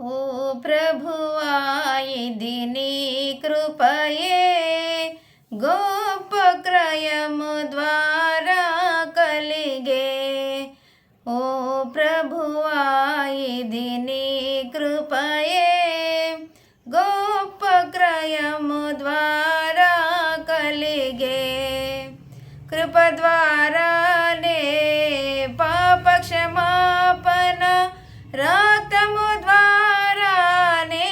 ఓ ప్రభువా ఇది నీ కృపయే గొప్ప క్రయము ద్వారా కలిగే. ఓ ప్రభువా ఇది నీ కృపయే గొప్ప క్రయము ద్వారా కలిగే. కృప ద్వారానే పాప క్షమాపణ రక్తము ద్వారానే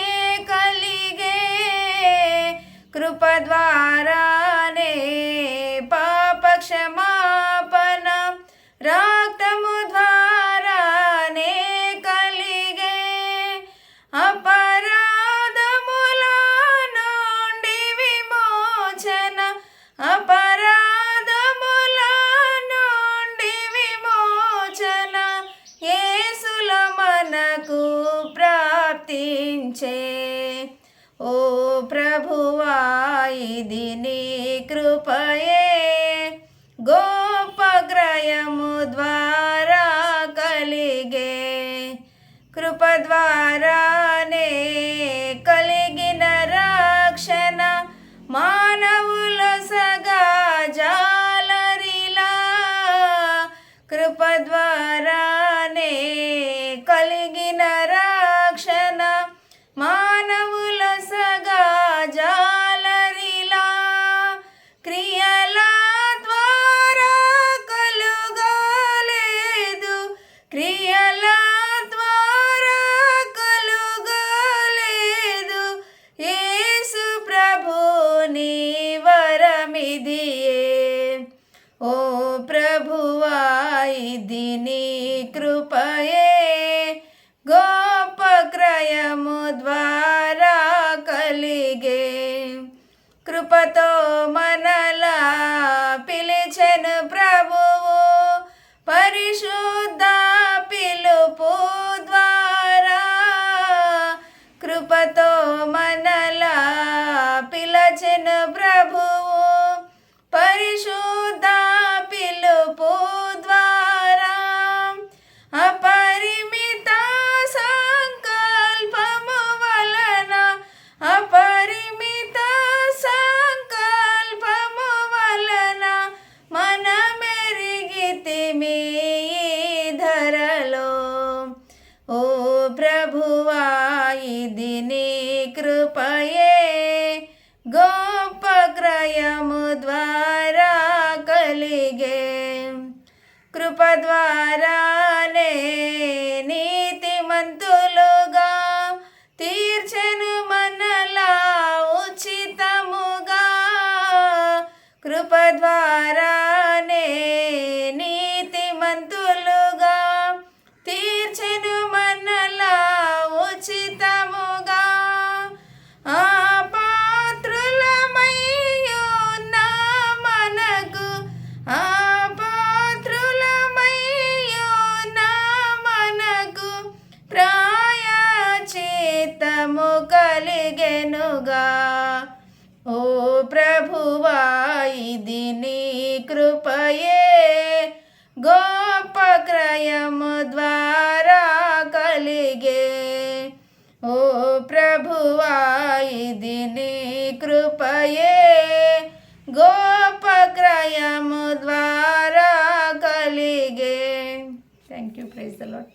కలిగే. కృప ద్వారానే పాప క్షమాపణ రక్తము ద్వారానే కలిగే. అపరాధముల నుండి విమోచన అపరాధముల నుండి విమోచన యేసుల మనకు ప్రాప్తించే. ఓ ప్రభువా ఇది నీ కృపయే గొప్ప క్రయము ద్వారా కలిగే. కృప ద్వారానే కలిగిన రక్షణ మానవుల సగా జాలరిలా. కృప ద్వారానే కలిగిన రక్షణ మానవుల సగా జాలరిలా. క్రియల ద్వారా కలుగలేదు క్రియల ద్వారా కలుగలేదు యేసు ప్రభుని వరమిదియే. ఓ ప్రభువా ఇది నీ కృపయే గొప్ప క్రయము ద్వారా కలిగే. కృపతో మనలా పిలిచెను ప్రభువు పరిశుద్ధ పిలుపు ద్వారా. కృపతో మనలా పిలిచెను ప్రభువు పరిశుద్ధ పిలుపు ద్వారా. అపరిమిత సంకల్పము వలన అపరిమిత సంకల్పము వలన మనమెరిగితిమి ఈ ధరలో. ఓ ప్రభువా ఇది నీ కృపయే గొప్ప క్రయము ద్వారా కలిగే. కృప ద్వారానే నీతిమంతులుగా తీర్చెను మనలా ఉచితముగా. కృప ద్వారానే నీతిమంతులుగా తీర్చెను మనలా ఉచితముగా. ఆ పాత్రులమయ్యున్న మనకు ఆ పాత్రులమయ్యున్న మనకు ప్రాయశ్చిత్తము కలిగెనుగా. ఓ ప్రభువా ఇది నీ కృపయే గొప్ప క్రయము ద్వారా కలిగే. ఓ ప్రభువా ఇది నీ కృపయే గొప్ప క్రయము ద్వారా కలిగే. Thank you. Praise the lord.